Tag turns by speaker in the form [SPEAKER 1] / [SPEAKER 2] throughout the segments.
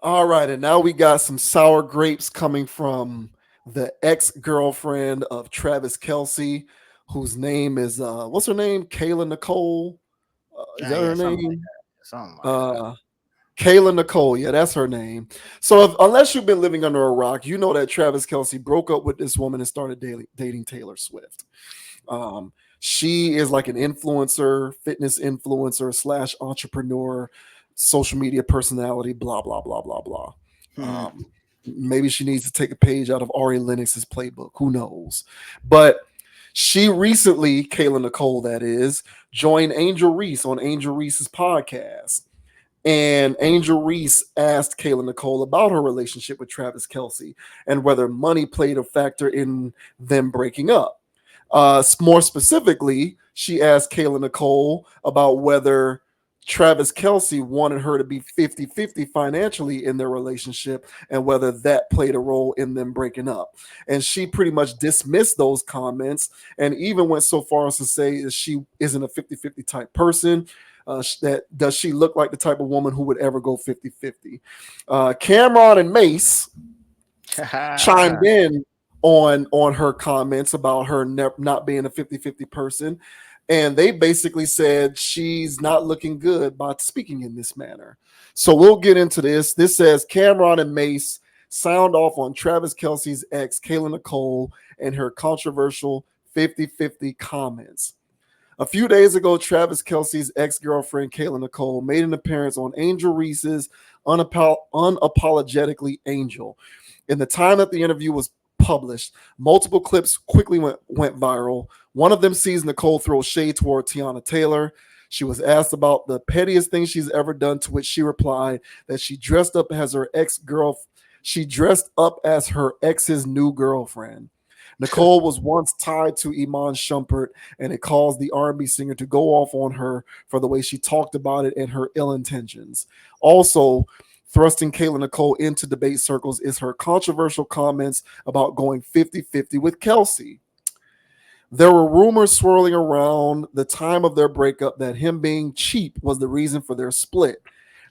[SPEAKER 1] All right, and now we got some sour grapes coming from the ex-girlfriend of Travis Kelce, whose name is what's her name? Kayla Nicole. Is that
[SPEAKER 2] Yeah,
[SPEAKER 1] her
[SPEAKER 2] something like
[SPEAKER 1] name?
[SPEAKER 2] that. Something like that.
[SPEAKER 1] Uh Kayla Nicole, yeah, that's her name. So, unless you've been living under a rock, you know that Travis Kelce broke up with this woman and started dating Taylor Swift. Um, she is like an influencer, fitness influencer slash entrepreneur, social media personality, blah blah blah blah blah.
[SPEAKER 2] Hmm.
[SPEAKER 1] Um, Maybe she needs to take a page out of Ari Lennox's playbook. Who knows? But she recently, Kayla Nicole, that is, joined Angel Reese on Angel Reese's podcast. And Angel Reese asked Kayla Nicole about her relationship with Travis Kelce and whether money played a factor in them breaking up. More specifically, she asked Kayla Nicole about whether Travis Kelce wanted her to be 50-50 financially in their relationship and whether that played a role in them breaking up. And she pretty much dismissed those comments and even went so far as to say that she isn't a 50-50 type person. That does she look like the type of woman who would ever go 50-50? Cameron and Mase chimed in on her comments about her not being a 50-50 person, and they basically said she's not looking good by speaking in this manner. So we'll get into this says Cameron and Mase sound off on Travis Kelce's ex Kayla Nicole and her controversial 50-50 comments. A few days ago, Travis Kelce's ex-girlfriend Kayla Nicole made an appearance on Angel Reese's Unapologetically Angel. In the time that the interview was published, multiple clips quickly went viral. One of them sees Nicole throw shade toward Tiana Taylor. She was asked about the pettiest thing she's ever done, to which she replied that she dressed up as her ex-girl. She dressed up as her ex's new girlfriend. Nicole was once tied to Iman Shumpert, and it caused the R&B singer to go off on her for the way she talked about it and her ill intentions. Also, thrusting Kayla Nicole into debate circles is her controversial comments about going 50-50 with Kelce. There were rumors swirling around the time of their breakup that him being cheap was the reason for their split.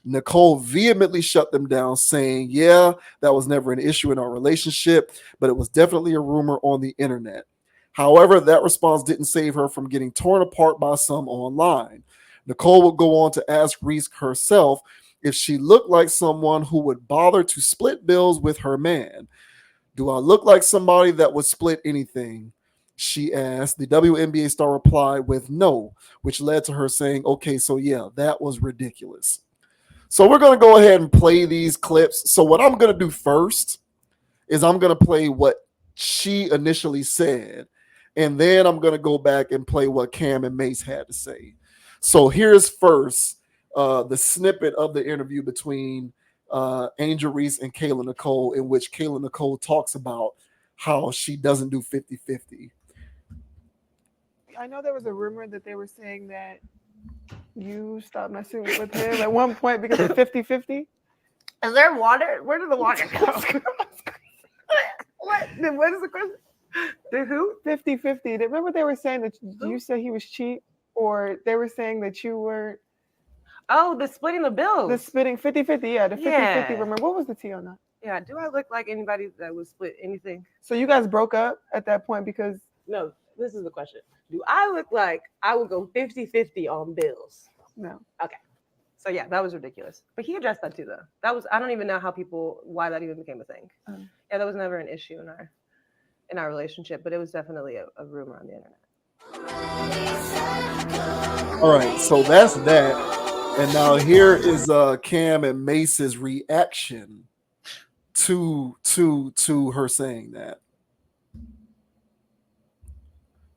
[SPEAKER 1] Nicole vehemently shut them down, saying, "Yeah, that was never an issue in our relationship, but it was definitely a rumor on the internet." However, that response didn't save her from getting torn apart by some online. Nicole would go on to ask Reese herself if she looked like someone who would bother to split bills with her man. "Do I look like somebody that would split anything?" she asked. The WNBA star replied with no, which led to her saying, "Okay, so yeah, that was ridiculous." So we're going to go ahead and play these clips. So what I'm going to do first is I'm going to play what she initially said, and then I'm going to go back and play what Cam and Mace had to say. So here's first the snippet of the interview between Angel Reese and Kayla Nicole, in which Kayla Nicole talks about how she doesn't do 50-50.
[SPEAKER 3] I know there was a rumor that they were saying that you stopped messing with him at one point because of 50-50.
[SPEAKER 4] Is there water? Where did the water go?
[SPEAKER 3] What? Then what is the question?
[SPEAKER 4] The who?
[SPEAKER 3] 50-50. Remember they were saying that you said he was cheap, or they were saying that you were
[SPEAKER 4] Oh, the splitting the bills.
[SPEAKER 3] the spitting 50-50. Yeah, the 50-50
[SPEAKER 4] Yeah.
[SPEAKER 3] rumor. What was the tea on that?
[SPEAKER 4] Yeah. Do I look like anybody that would split anything?
[SPEAKER 3] So you guys broke up at that point because
[SPEAKER 4] No. This is the question. Do I look like I would go 50-50 on bills?
[SPEAKER 3] no.
[SPEAKER 4] Okay. So yeah, that was ridiculous. But he addressed that too, though. That was I don't even know why that even became a thing. Yeah, that was never an issue in our relationship, but it was definitely a rumor on the internet.
[SPEAKER 1] All right, so that's that. And now here is Cam and Mace's reaction to her saying that.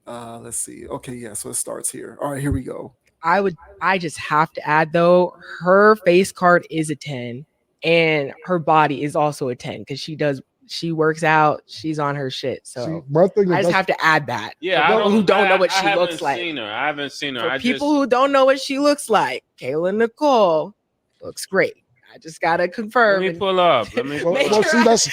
[SPEAKER 1] Let's see. Okay, yeah, so it starts here. All right, here we go.
[SPEAKER 5] I just have to add though, her face card is a 10 and her body is also a 10 because she works out, she's on her shit. So I just have to add that.
[SPEAKER 6] Yeah,
[SPEAKER 5] for people who don't know what
[SPEAKER 6] I
[SPEAKER 5] she looks like.
[SPEAKER 6] I haven't seen her.
[SPEAKER 5] For people who don't know what she looks like, Kayla Nicole looks great. I just gotta confirm.
[SPEAKER 6] Let me pull up.
[SPEAKER 5] Well,
[SPEAKER 7] see, that's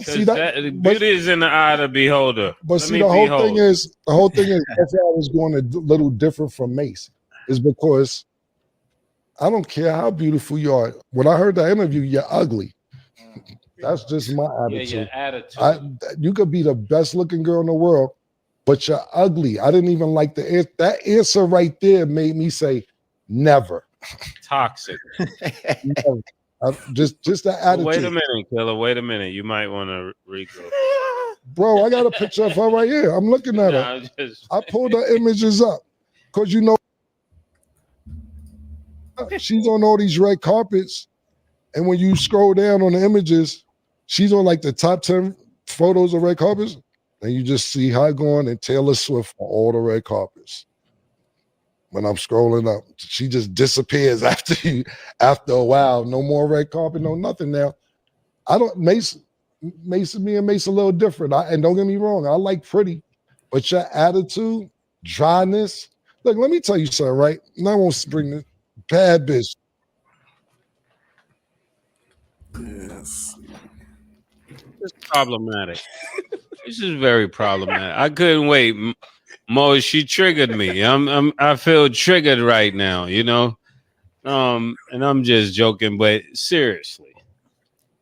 [SPEAKER 6] beauty is in the eye of the beholder.
[SPEAKER 7] But see, the whole thing is that's why I was going a little different from Mace, is because I don't care how beautiful you are. When I heard that interview, you're ugly. That's just my
[SPEAKER 6] Yeah,
[SPEAKER 7] attitude.
[SPEAKER 6] your attitude.
[SPEAKER 7] You could be the best looking girl in the world, but you're ugly. I didn't even like the answer. That answer right there made me say, never.
[SPEAKER 6] Toxic.
[SPEAKER 7] Never. Just that
[SPEAKER 6] Well,
[SPEAKER 7] attitude.
[SPEAKER 6] wait a minute, Killer. Wait a minute. You might want to regroup.
[SPEAKER 7] Bro, I got a picture of her right here. I'm looking at her. I pulled the images up because you know she's on all these red carpets, and when you scroll down on the images, she's on like the top 10 photos of red carpets, and you just see her going and Taylor Swift on all the red carpets. When I'm scrolling up, she just disappears after a while. No more red carpet, no nothing now. I don't Mase, me and Mase a little different. And don't get me wrong, I like pretty, but your attitude, dryness. Look, let me tell you something, right? And I won't bring this bad bitch.
[SPEAKER 1] Yes.
[SPEAKER 6] It's problematic. This is very problematic. I couldn't wait. Mo, she triggered me. I feel triggered right now, you know. And I'm just joking, but seriously,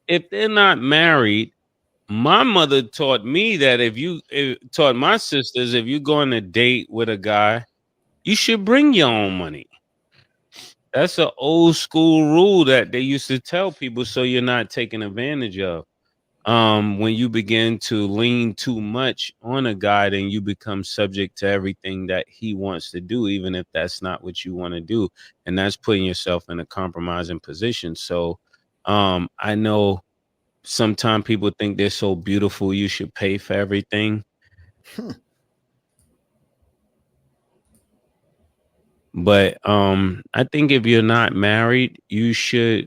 [SPEAKER 6] if they're not married, my mother taught me that taught my sisters, if you go on a date with a guy, you should bring your own money. That's an old school rule that they used to tell people so you're not taken advantage of. When you begin to lean too much on a guy, then you become subject to everything that he wants to do, even if that's not what you want to do. And that's putting yourself in a compromising position. So I know sometimes people think they're so beautiful, you should pay for everything. But I think if you're not married, you should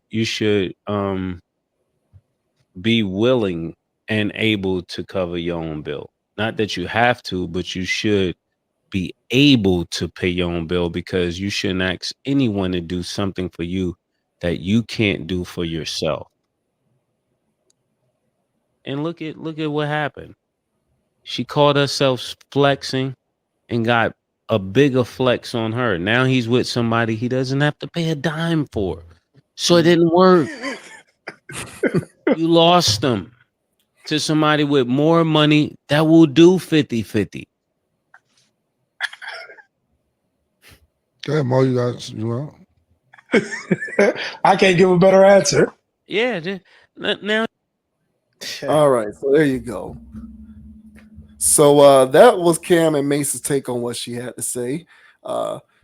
[SPEAKER 6] be willing and able to cover your own bill. Not that you have to, but you should be able to pay your own bill, because you shouldn't ask anyone to do something for you that you can't do for yourself. And look at what happened. She called herself flexing and got a bigger flex on her. Now he's with somebody he doesn't have to pay a dime for. So it didn't work. You lost them to somebody with more money that will do 50-50.
[SPEAKER 7] Go ahead, Mo, you want?
[SPEAKER 2] I can't give a better answer.
[SPEAKER 6] Yeah, now.
[SPEAKER 1] All right, so there you go. So that was Cam and Mace's take on what she had to say.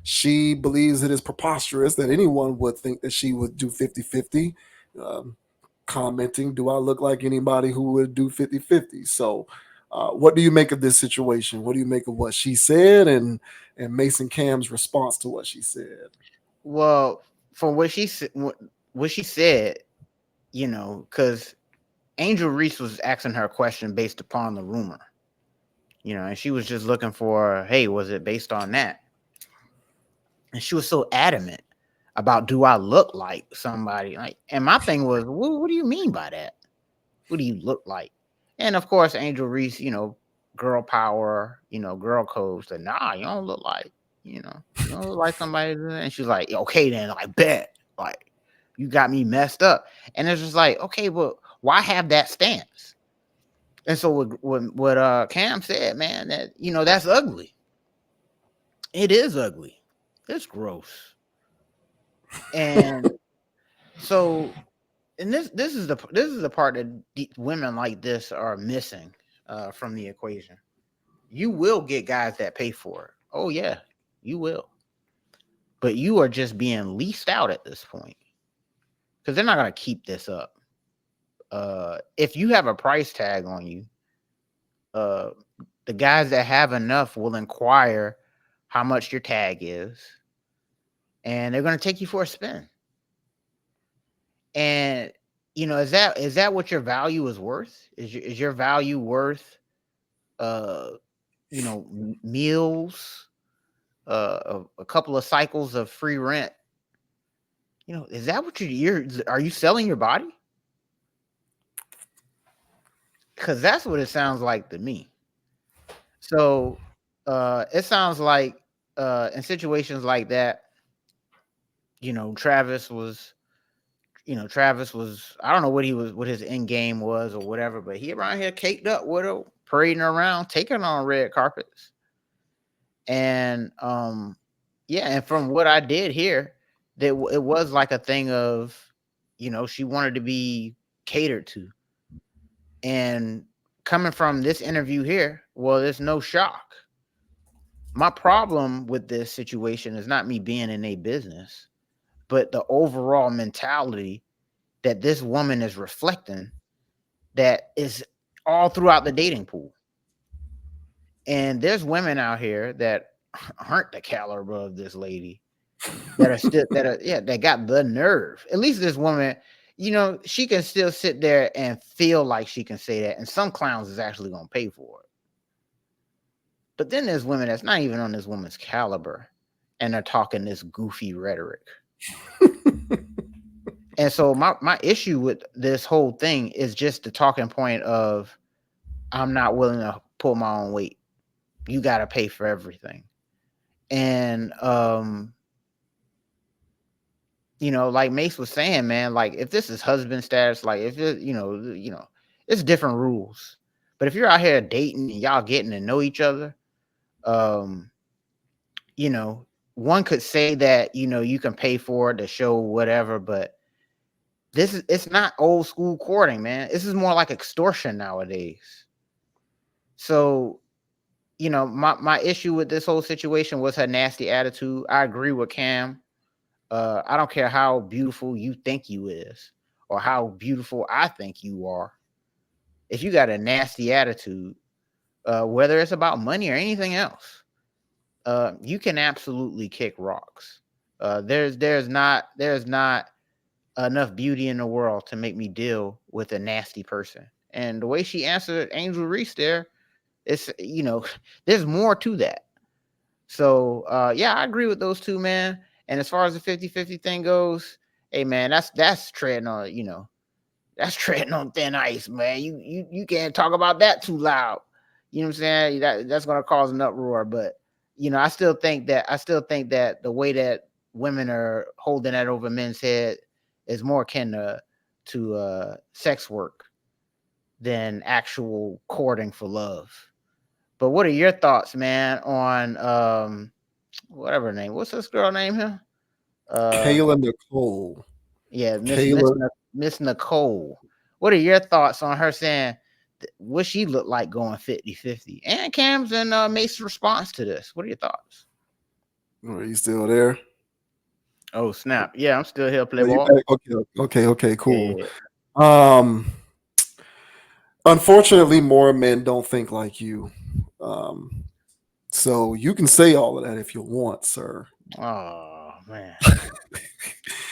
[SPEAKER 1] She believes it is preposterous that anyone would think that she would do 50-50. Commenting, do I look like anybody who would do 50-50? So what do you make of this situation? What do you make of what she said and Mason Cam's response to what she said?
[SPEAKER 8] Well, from what she said, you know, because Angel Reese was asking her a question based upon the rumor, you know, and she was just looking for, hey, was it based on that? And she was so adamant about, do I look like somebody? Like, and my thing was, what do you mean by that? What do you look like? And of course, Angel Reese, you know, girl power, you know, girl code said, nah, you don't look like, you don't look like somebody. And she's like, okay, then I bet, like, you got me messed up. And it's just like, okay, well, why have that stance? And so what Cam said, man, that, you know, that's ugly. It is ugly. It's gross. And so, and this is the part that women like this are missing from the equation. You will get guys that pay for it. Oh yeah, you will. But you are just being leased out at this point, because they're not going to keep this up. If you have a price tag on you, the guys that have enough will inquire how much your tag is, and they're going to take you for a spin. And you know, is that what your value is worth? Is your value worth, you know, meals, a couple of cycles of free rent? You know, is that what are you selling your body? Because that's what it sounds like to me. So it sounds like in situations like that, Travis was, I don't know what his end game was or whatever, but he around here caked up with her, parading around, taking on red carpets. And and from what I did hear, that it was like a thing of, she wanted to be catered to. And coming from this interview here, well, there's no shock. My problem with this situation is not me being in a business, but the overall mentality that this woman is reflecting that is all throughout the dating pool. And there's women out here that aren't the caliber of this lady that are still that got the nerve. At least this woman, she can still sit there and feel like she can say that, and some clowns is actually gonna pay for it. But then there's women that's not even on this woman's caliber, and they're talking this goofy rhetoric. And so my issue with this whole thing is just the talking point of, I'm not willing to pull my own weight. You got to pay for everything. And, like Mase was saying, man, like if this is husband status, like if it, it's different rules. But if you're out here dating and y'all getting to know each other, one could say that, you can pay for it to show whatever, but it's not old school courting, man. This is more like extortion nowadays. So, my issue with this whole situation was her nasty attitude. I agree with Cam. I don't care how beautiful you think you is or how beautiful I think you are. If you got a nasty attitude, whether it's about money or anything else, you can absolutely kick rocks. There's not enough beauty in the world to make me deal with a nasty person. And the way she answered Angel Reese there, it's, there's more to that. So, I agree with those two, man. And as far as the 50-50 thing goes, hey, man, that's treading on, that's treading on thin ice, man. You can't talk about that too loud. You know what I'm saying? That's going to cause an uproar. But, I still think that the way that women are holding that over men's head is more akin to sex work than actual courting for love. But what are your thoughts, man, on whatever her name? What's this girl name here?
[SPEAKER 1] Kayla Nicole.
[SPEAKER 8] Yeah, Miss Nicole. What are your thoughts on her saying what she looked like going 50-50? And Cam's and Mace's response to this. What are your thoughts?
[SPEAKER 1] Are you still there?
[SPEAKER 8] Oh, snap. Yeah, I'm still here, play ball.
[SPEAKER 1] Okay, cool. Yeah. Unfortunately, more men don't think like you. So you can say all of that if you want, sir.
[SPEAKER 8] Oh, man.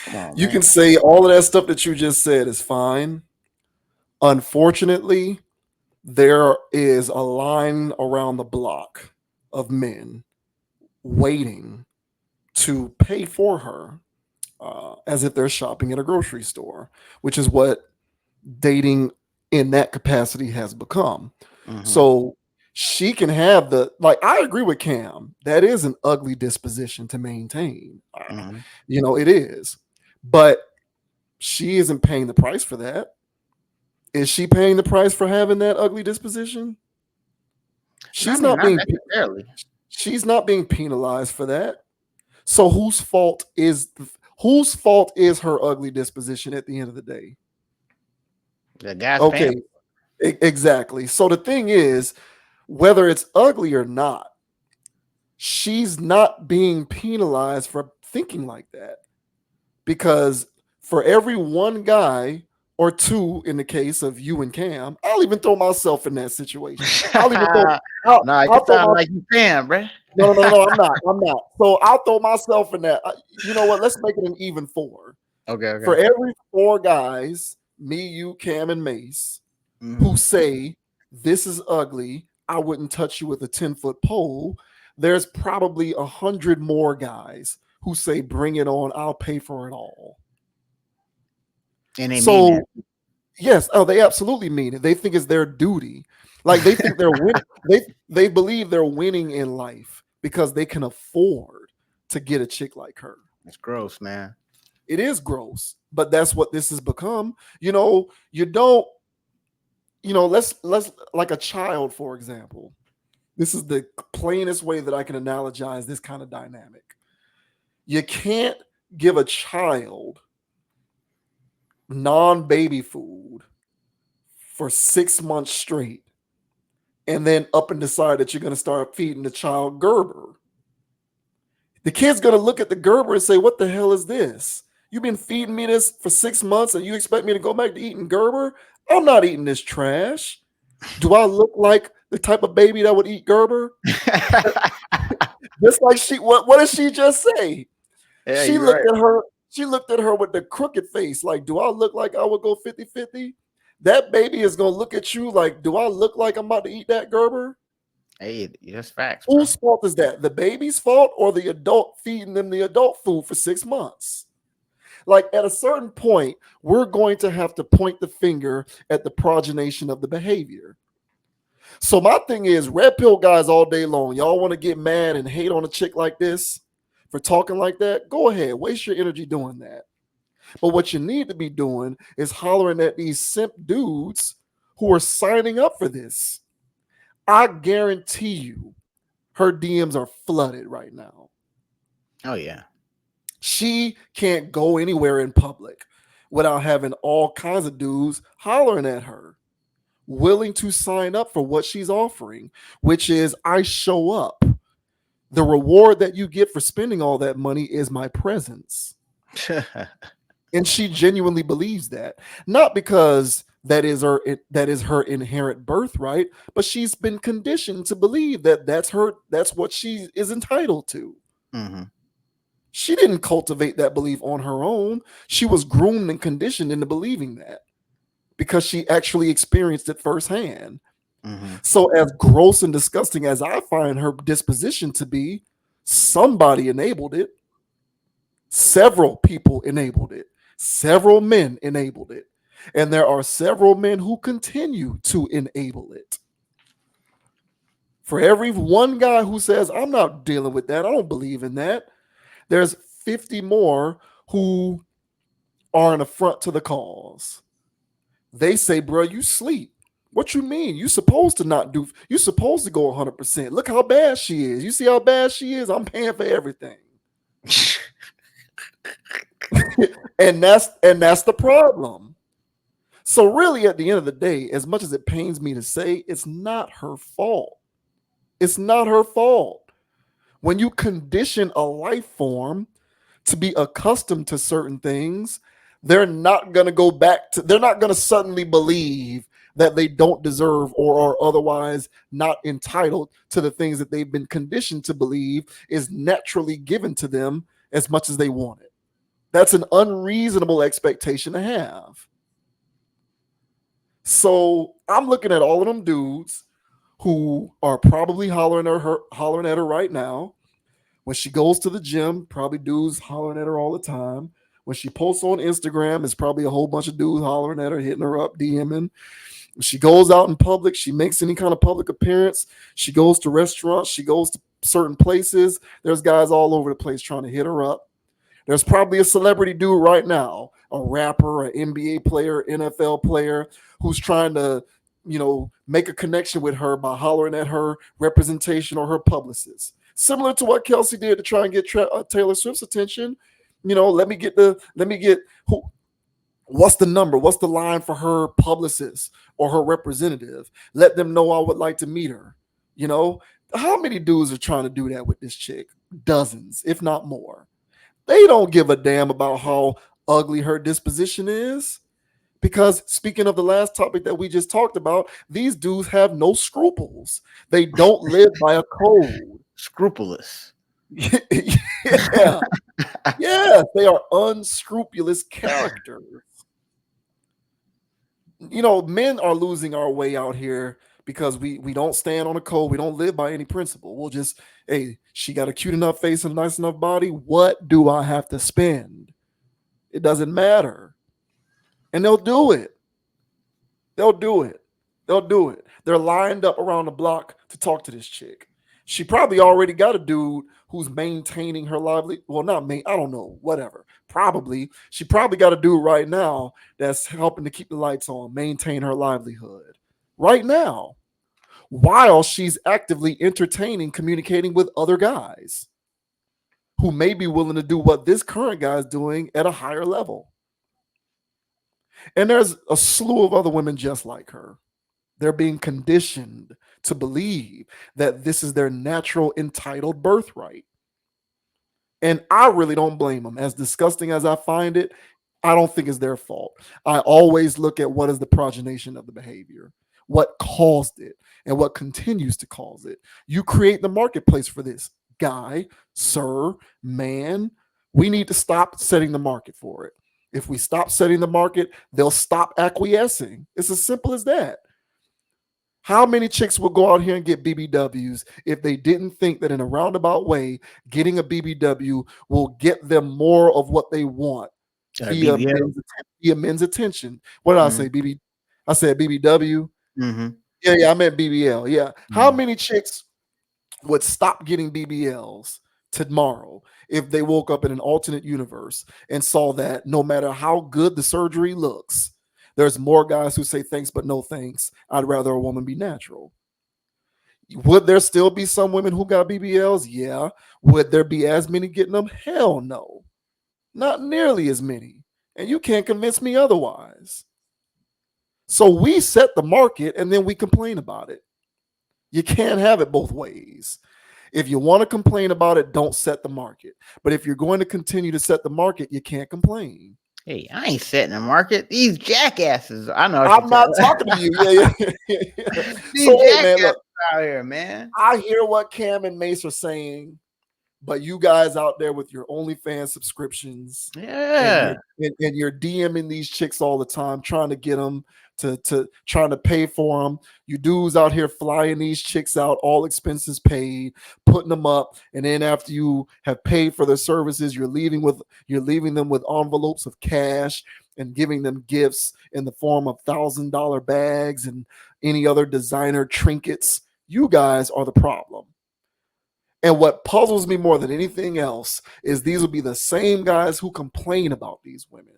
[SPEAKER 8] Come on,
[SPEAKER 1] you can say all of that stuff that you just said is fine. Unfortunately, there is a line around the block of men waiting to pay for her as if they're shopping at a grocery store, which is what dating in that capacity has become. Mm-hmm. So she can have I agree with Cam. That is an ugly disposition to maintain. Mm-hmm. It is. But she isn't paying the price for that. Is she paying the price for having that ugly disposition? She's not being penalized for that. So whose fault is her ugly disposition at the end of the day?
[SPEAKER 8] The guy's
[SPEAKER 1] okay. Exactly. So the thing is, whether it's ugly or not, she's not being penalized for thinking like that. Because for every one guy or two, in the case of you and Cam, I'll even throw myself in that situation. I'll even throw
[SPEAKER 8] like you can, bro.
[SPEAKER 1] No, I'm not. So I'll throw myself in that. You know what? Let's make it an even 4.
[SPEAKER 8] Okay.
[SPEAKER 1] For every 4 guys, me, you, Cam, and Mase, who say this is ugly, I wouldn't touch you with a 10-foot pole, there's probably 100 more guys who say bring it on, I'll pay for it all.
[SPEAKER 8] And they mean that.
[SPEAKER 1] Yes, they absolutely mean it. They think it's their duty. Like they think they're winning. They believe they're winning in life because they can afford to get a chick like her.
[SPEAKER 8] It's gross, man.
[SPEAKER 1] It is gross, but that's what this has become. You know, you don't, let's like a child, for example. This is the plainest way that I can analogize this kind of dynamic. You can't give a child non-baby food for 6 months straight and then up and decide that you're going to start feeding the child Gerber. The kid's going to look at the Gerber and say, what the hell is this? You've been feeding me this for 6 months and you expect me to go back to eating Gerber? I'm not eating this trash. Do I look like the type of baby that would eat Gerber? Just like what did she just say?
[SPEAKER 8] Yeah,
[SPEAKER 1] She looked at her. She looked at her with the crooked face, like, do I look like I would go 50-50? That baby is going to look at you like, do I look like I'm about to eat that Gerber?
[SPEAKER 8] Hey, that's facts.
[SPEAKER 1] Whose fault is that? The baby's fault or the adult feeding them the adult food for 6 months? Like, at a certain point, we're going to have to point the finger at the progenation of the behavior. So my thing is, red pill guys all day long, y'all want to get mad and hate on a chick like this for talking like that? Go ahead, waste your energy doing that. But what you need to be doing is hollering at these simp dudes who are signing up for this. I guarantee you her DMs are flooded right now.
[SPEAKER 8] Oh, yeah.
[SPEAKER 1] She can't go anywhere in public without having all kinds of dudes hollering at her, willing to sign up for what she's offering, which is, I show up. The reward that you get for spending all that money is my presence. And she genuinely believes that, not because that is her inherent birthright, but she's been conditioned to believe that that's what she is entitled to.
[SPEAKER 8] Mm-hmm.
[SPEAKER 1] She didn't cultivate that belief on her own. She was groomed and conditioned into believing that because she actually experienced it firsthand.
[SPEAKER 8] Mm-hmm.
[SPEAKER 1] So as gross and disgusting as I find her disposition to be, somebody enabled it. Several people enabled it. Several men enabled it. And there are several men who continue to enable it. For every one guy who says, I'm not dealing with that, I don't believe in that, there's 50 more who are an affront to the cause. They say, bro, you sleep. What you mean? You supposed to you supposed to go 100%. Look how bad she is. You see how bad she is? I'm paying for everything. and that's the problem. So really, at the end of the day, as much as it pains me to say, it's not her fault. It's not her fault. When you condition a life form to be accustomed to certain things, they're not going to go back to, they're not going to suddenly believe that they don't deserve or are otherwise not entitled to the things that they've been conditioned to believe is naturally given to them as much as they want it. That's an unreasonable expectation to have. So I'm looking at all of them dudes who are probably hollering at her right now. When she goes to the gym, probably dudes hollering at her all the time. When she posts on Instagram, it's probably a whole bunch of dudes hollering at her, hitting her up, DMing. When she goes out in public, she makes any kind of public appearance, she goes to restaurants, she goes to certain places, there's guys all over the place trying to hit her up. There's probably a celebrity dude right now, a rapper, an NBA player, NFL player, who's trying to, make a connection with her by hollering at her representation or her publicist. Similar to what Kelce did to try and get Taylor Swift's attention. Let me get who. What's the number? What's the line for her publicist or her representative? Let them know I would like to meet her. How many dudes are trying to do that with this chick? Dozens, if not more. They don't give a damn about how ugly her disposition is. Because speaking of the last topic that we just talked about, these dudes have no scruples. They don't live by a code.
[SPEAKER 8] Scrupulous.
[SPEAKER 1] Yeah. Yeah, they are unscrupulous characters. Men are losing our way out here because we don't stand on a code. We don't live by any principle. We'll just, hey, she got a cute enough face and a nice enough body. What do I have to spend? It doesn't matter. And they'll do it. They'll do it. They're lined up around the block to talk to this chick. She probably already got a dude who's maintaining her lively. Well, not me. I don't know. Whatever. Probably. She probably got a dude right now that's helping to keep the lights on, maintain her livelihood right now, while she's actively entertaining, communicating with other guys who may be willing to do what this current guy is doing at a higher level. And there's a slew of other women just like her. They're being conditioned to believe that this is their natural entitled birthright. And I really don't blame them. As disgusting as I find it, I don't think it's their fault. I always look at what is the progenation of the behavior, what caused it, and what continues to cause it. You create the marketplace for this. Guy, sir, man, we need to stop setting the market for it. If we stop setting the market, they'll stop acquiescing. It's as simple as that. How many chicks would go out here and get BBWs if they didn't think that in a roundabout way, getting a BBW will get them more of what they want via men's attention? What did I say? BB? I said BBW. Yeah, I meant BBL. Yeah. How many chicks would stop getting BBLs tomorrow if they woke up in an alternate universe and saw that no matter how good the surgery looks, there's more guys who say thanks but no thanks. I'd rather a woman be natural. Would there still be some women who got BBLs? Yeah. Would there be as many getting them? Hell no. Not nearly as many. And you can't convince me otherwise. So we set the market and then we complain about it. You can't have it both ways. If you want to complain about it, don't set the market. But if you're going to continue to set the market, you can't complain.
[SPEAKER 8] Hey, I ain't setting the market. These jackasses. I know.
[SPEAKER 1] I'm not talking to you. Yeah.
[SPEAKER 8] These
[SPEAKER 1] so,
[SPEAKER 8] jackasses
[SPEAKER 1] man, look,
[SPEAKER 8] out here, man.
[SPEAKER 1] I hear what Cam and Mase are saying, but you guys out there with your OnlyFans subscriptions,
[SPEAKER 8] yeah,
[SPEAKER 1] and you're DMing these chicks all the time, trying to get them to trying to pay for them. You dudes out here flying these chicks out, all expenses paid, putting them up, and then after you have paid for their services, you're leaving them with envelopes of cash and giving them gifts in the form of $1,000 bags and any other designer trinkets. You guys are the problem. And what puzzles me more than anything else is these will be the same guys who complain about these women.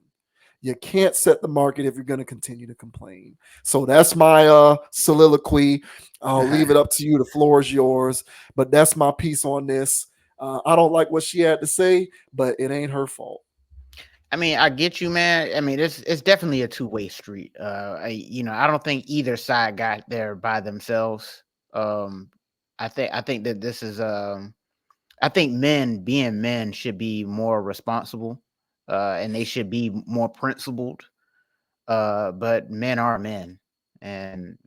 [SPEAKER 1] You can't set the market if you're going to continue to complain. So that's my soliloquy. I'll leave it up to you. The floor is yours. But that's my piece on this. I don't like what she had to say, but it ain't her fault.
[SPEAKER 8] I mean, I get you, man. I mean, it's definitely a two-way street. I don't think either side got there by themselves. I think that this is I think men being men should be more responsible, and they should be more principled. But men are men, and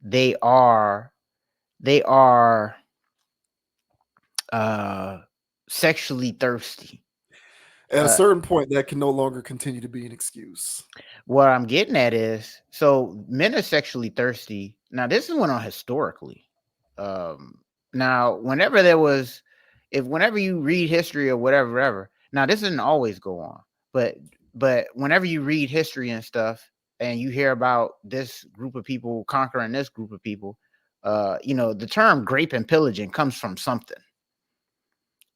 [SPEAKER 8] they are sexually thirsty.
[SPEAKER 1] At a certain point, that can no longer continue to be an excuse.
[SPEAKER 8] What I'm getting at is, so men are sexually thirsty. Now, this is went on historically. Now, whenever you read history or whatever, now this doesn't always go on, but whenever you read history and stuff, and you hear about this group of people conquering this group of people, the term grape and pillaging comes from something,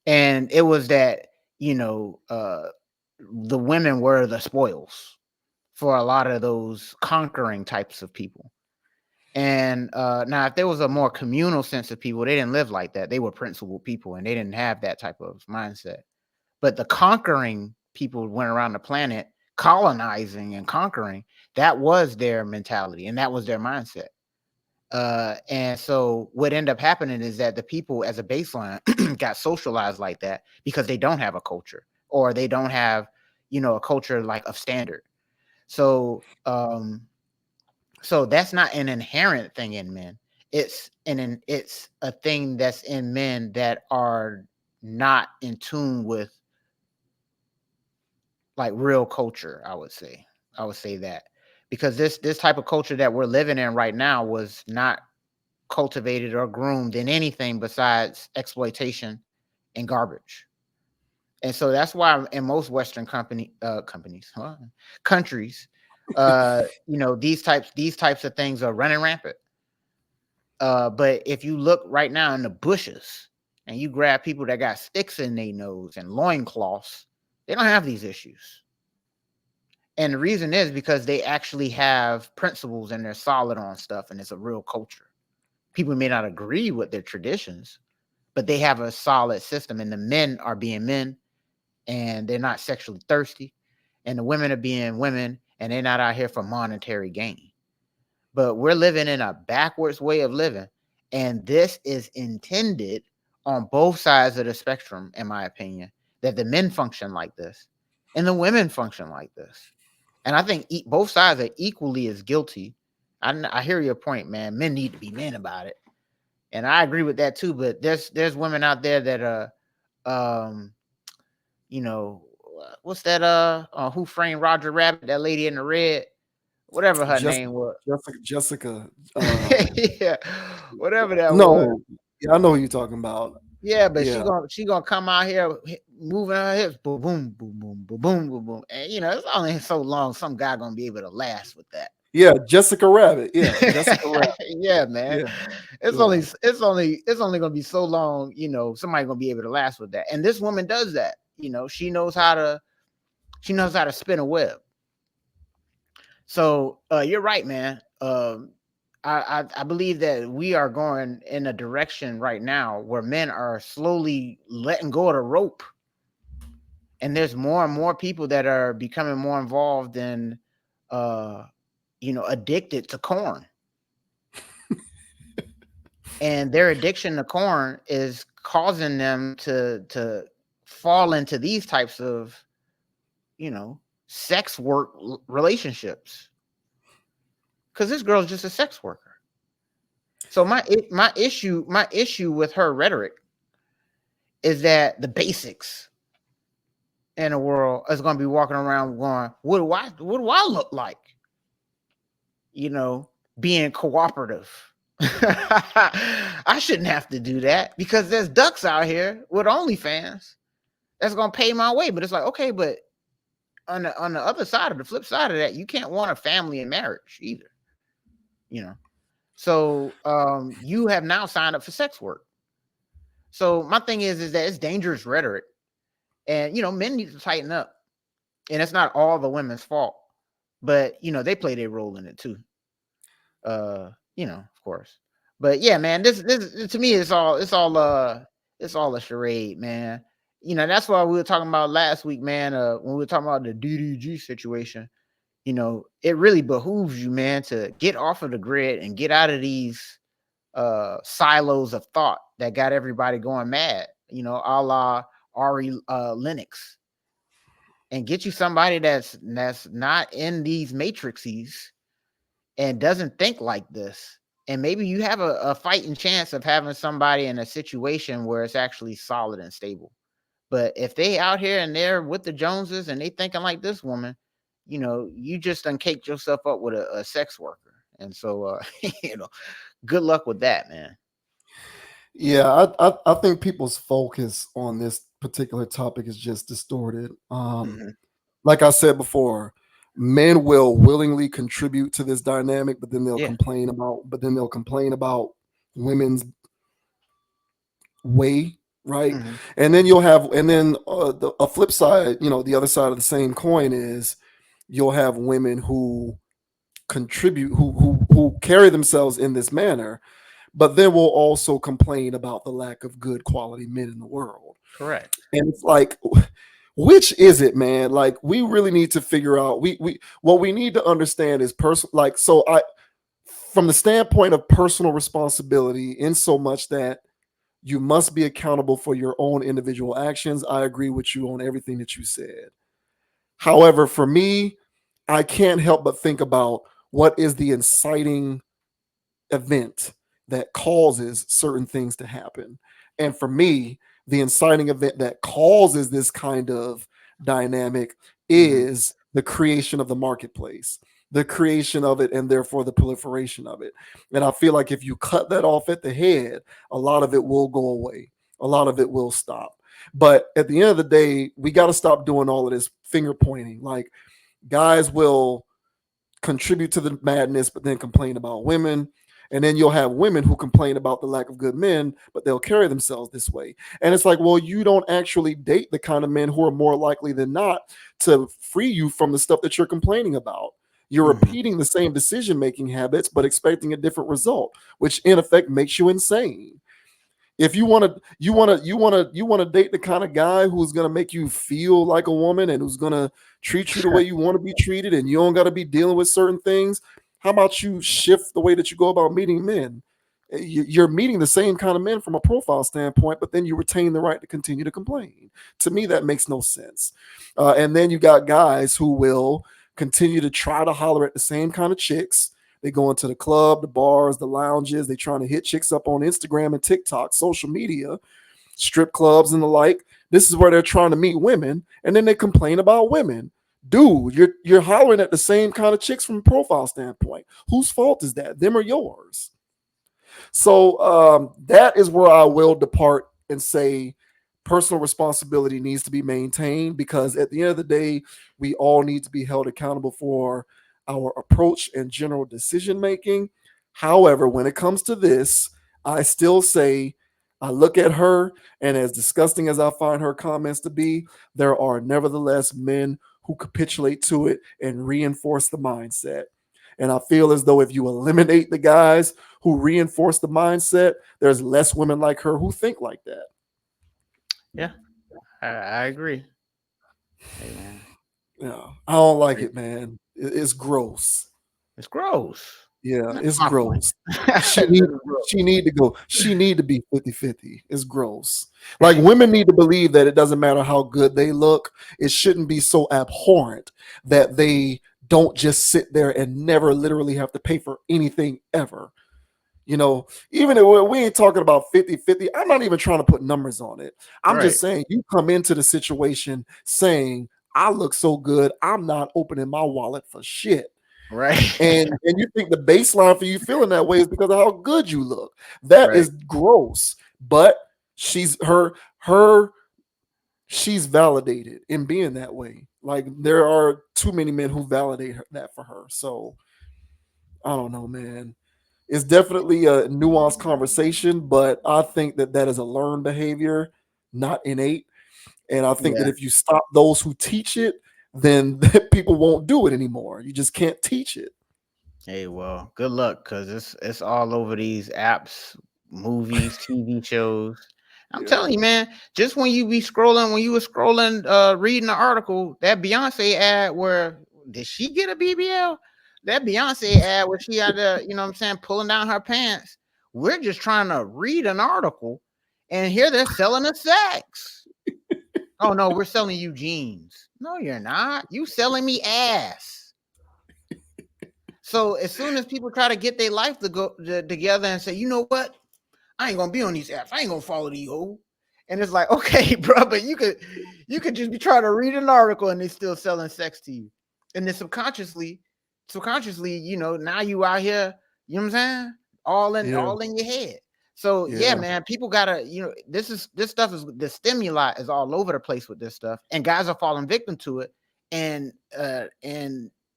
[SPEAKER 8] and it was that the women were the spoils for a lot of those conquering types of people. And now, if there was a more communal sense of people, they didn't live like that. They were principled people, and they didn't have that type of mindset. But the conquering people went around the planet, colonizing and conquering. That was their mentality, and that was their mindset. And so what ended up happening is that the people as a baseline got socialized like that because they don't have a culture, or they don't have, a culture like of standard. So, so that's not an inherent thing in men. It's a thing that's in men that are not in tune with like real culture. I would say that, because this type of culture that we're living in right now was not cultivated or groomed in anything besides exploitation and garbage. And so that's why in most Western countries, these types of things are running rampant. But if you look right now in the bushes and you grab people that got sticks in their nose and loincloths, they don't have these issues. And the reason is because they actually have principles and they're solid on stuff, and it's a real culture. People may not agree with their traditions, but they have a solid system, and the men are being men and they're not sexually thirsty, and the women are being women and they're not out here for monetary gain. But we're living in a backwards way of living, and this is intended on both sides of the spectrum, in my opinion, that the men function like this and the women function like this. And I think both sides are equally as guilty. I hear your point, man. Men need to be men about it, and I agree with that too. But there's women out there that you know, what's that? Who Framed Roger Rabbit? That lady in the red, whatever her name was.
[SPEAKER 1] Jessica.
[SPEAKER 8] Yeah, whatever that was.
[SPEAKER 1] No, yeah, I know who you're talking about.
[SPEAKER 8] Yeah, but
[SPEAKER 1] Yeah.
[SPEAKER 8] she gonna come out here moving her hips, boom, boom, boom, boom, boom, boom, boom, boom, and it's only so long some guy gonna be able to last with that.
[SPEAKER 1] Yeah, Jessica Rabbit. Yeah, Jessica Rabbit.
[SPEAKER 8] Yeah, man.
[SPEAKER 1] Yeah.
[SPEAKER 8] It's only gonna be so long, somebody gonna be able to last with that. And this woman does that. She knows how to spin a web. So you're right, man. I believe that we are going in a direction right now where men are slowly letting go of the rope. And there's more and more people that are becoming more involved in, addicted to corn. And their addiction to corn is causing them to fall into these types of, sex work relationships. Because this girl's just a sex worker. So my issue with her rhetoric is that the basics in the world is going to be walking around going, what do I look like? Being cooperative. I shouldn't have to do that because there's ducks out here with OnlyFans that's going to pay my way. But it's like, okay, but on the other side of the flip side of that, you can't want a family and marriage either. So you have now signed up for sex work. So my thing is that it's dangerous rhetoric, and men need to tighten up. And it's not all the women's fault, but they play their role in it too. Of course. But yeah, man, this to me it's all a charade, man. That's why we were talking about last week, man. When we were talking about the DDG situation. It really behooves you, man, to get off of the grid and get out of these silos of thought that got everybody going mad, a la Ari Lennox, and get you somebody that's not in these matrices and doesn't think like this. And maybe you have a fighting chance of having somebody in a situation where it's actually solid and stable. But if they out here and they're with the Joneses and they thinking like this woman, you just done caked yourself up with a sex worker. And so, good luck with that, man.
[SPEAKER 1] Yeah, I think people's focus on this particular topic is just distorted. Like I said before, men will willingly contribute to this dynamic, but then they'll complain about women's way, right? And then a flip side, the other side of the same coin is you'll have women who contribute, who carry themselves in this manner, but then will also complain about the lack of good quality men in the world.
[SPEAKER 8] Correct.
[SPEAKER 1] And it's like, which is it, man? Like, we really need to figure out. What we need to understand is from the standpoint of personal responsibility, in so much that you must be accountable for your own individual actions. I agree with you on everything that you said. However, for me, I can't help but think about what is the inciting event that causes certain things to happen. And for me, the inciting event that causes this kind of dynamic is the creation of the marketplace, the creation of it, and therefore the proliferation of it. And I feel like if you cut that off at the head, a lot of it will go away. A lot of it will stop. But at the end of the day, we got to stop doing all of this finger pointing. Like, guys will contribute to the madness, but then complain about women. And then you'll have women who complain about the lack of good men, but they'll carry themselves this way. And it's like, well, you don't actually date the kind of men who are more likely than not to free you from the stuff that you're complaining about. You're repeating the same decision-making habits, but expecting a different result, which in effect makes you insane. If you want to date the kind of guy who's going to make you feel like a woman and who's going to treat you the way you want to be treated, and you don't got to be dealing with certain things, how about you shift the way that you go about meeting men? You're meeting the same kind of men from a profile standpoint, but then you retain the right to continue to complain. To me, that makes no sense. And then you got guys who will continue to try to holler at the same kind of chicks. They go into the club, the bars, the lounges. They trying to hit chicks up on Instagram and TikTok, social media, strip clubs and the like. This is where they're trying to meet women, and then they complain about women. Dude, you're hollering at the same kind of chicks from a profile standpoint. Whose fault is that? Them or yours? So that is where I will depart and say personal responsibility needs to be maintained, because at the end of the day, we all need to be held accountable for our approach and general decision making. However, when it comes to this, I still say, I look at her, and as disgusting as I find her comments to be, there are nevertheless men who capitulate to it and reinforce the mindset. And I feel as though if you eliminate the guys who reinforce the mindset, there's less women like her who think like that.
[SPEAKER 8] Yeah, I agree. Hey, man.
[SPEAKER 1] Yeah, I don't like it, man. It's gross.
[SPEAKER 8] It's gross.
[SPEAKER 1] Yeah, it's gross. She need to go. She need to be 50-50. It's gross. Like, women need to believe that it doesn't matter how good they look. It shouldn't be so abhorrent that they don't just sit there and never literally have to pay for anything ever. You know, even if we ain't talking about 50-50, I'm not even trying to put numbers on it. I'm just saying, you come into the situation saying, I look so good, I'm not opening my wallet for shit.
[SPEAKER 8] Right.
[SPEAKER 1] And you think the baseline for you feeling that way is because of how good you look. That is gross. But she's validated in being that way. Like, there are too many men who validate that for her. So I don't know, man. It's definitely a nuanced conversation, but I think that is a learned behavior, not innate. And I think that if you stop those who teach it, then people won't do it anymore. You just can't teach it.
[SPEAKER 8] Hey, well, good luck, because it's all over these apps, movies, TV shows. I'm telling you, man, just when you were scrolling, reading the article, that Beyonce ad where, did she get a BBL? That Beyonce ad where she had to, you know what I'm saying, pulling down her pants. We're just trying to read an article, and here they're selling us sex. Oh, no, we're selling you jeans. No, you're not. You selling me ass. So as soon as people try to get their life to go together and say, you know what? I ain't gonna be on these apps. I ain't gonna follow these hoes. And it's like, okay, bro, but you could just be trying to read an article and they still selling sex to you. And then subconsciously, you know, now you out here, you know what I'm saying? All in your head. So yeah, man, people gotta, you know, this stuff is, the stimuli is all over the place with this stuff, and guys are falling victim to it, and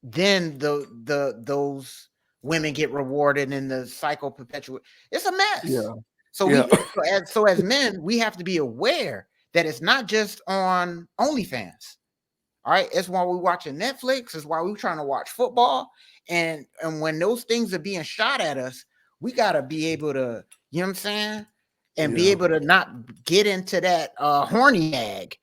[SPEAKER 8] then those women get rewarded, and the cycle perpetuates. It's a mess.
[SPEAKER 1] Yeah.
[SPEAKER 8] So as men, we have to be aware that it's not just on OnlyFans. All right, it's while we're watching Netflix. It's while we're trying to watch football, and when those things are being shot at us, we gotta be able to, you know what I'm saying, and be able to not get into that horny bag,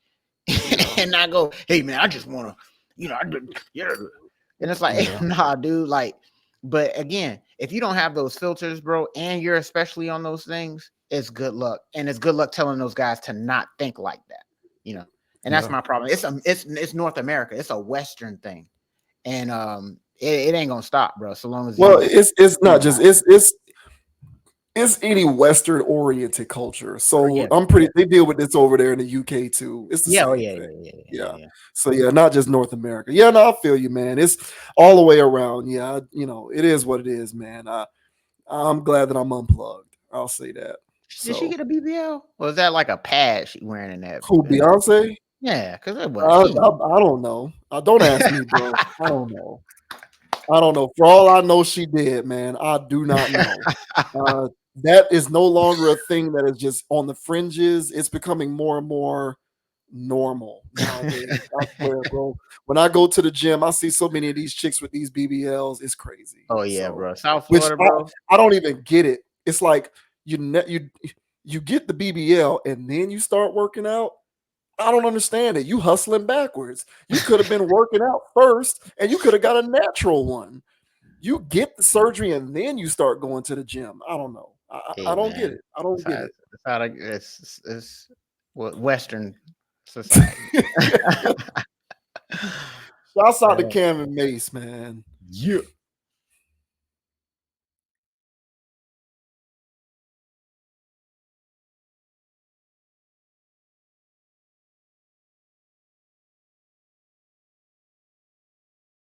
[SPEAKER 8] and not go, hey man, I just want to, you know, and it's like, nah, dude, like. But again, if you don't have those filters, bro, and you're especially on those things, it's good luck, and it's good luck telling those guys to not think like that, you know. And that's my problem. It's North America. It's a Western thing, and it ain't gonna stop, bro. So long as
[SPEAKER 1] it's not just it's any Western oriented culture. So they deal with this over there in the UK too. It's the same thing. Yeah. So not just North America. Yeah, no, I feel you, man. It's all the way around. Yeah, you know, it is what it is, man. I'm glad that I'm unplugged. I'll say that.
[SPEAKER 8] Did she get a BBL? Or is that like a pad she wearing in that?
[SPEAKER 1] Who, Beyonce?
[SPEAKER 8] Yeah, because
[SPEAKER 1] I don't know. Don't ask me, bro. I don't know. I don't know. For all I know, she did, man. I do not know. That is no longer a thing that is just on the fringes. It's becoming more and more normal nowadays. I swear, bro. When I go to the gym, I see so many of these chicks with these BBLs. It's crazy.
[SPEAKER 8] Oh yeah,
[SPEAKER 1] So,
[SPEAKER 8] bro. South
[SPEAKER 1] which
[SPEAKER 8] Florida, bro.
[SPEAKER 1] I don't even get it. It's like you get the BBL and then you start working out. I don't understand it. You hustling backwards. You could have been working out first, and you could have got a natural one. You get the surgery and then you start going to the gym. I don't know. I don't get it. I don't get it.
[SPEAKER 8] It's Western society.
[SPEAKER 1] Shouts out to Cam and Mase, man.
[SPEAKER 8] Yeah.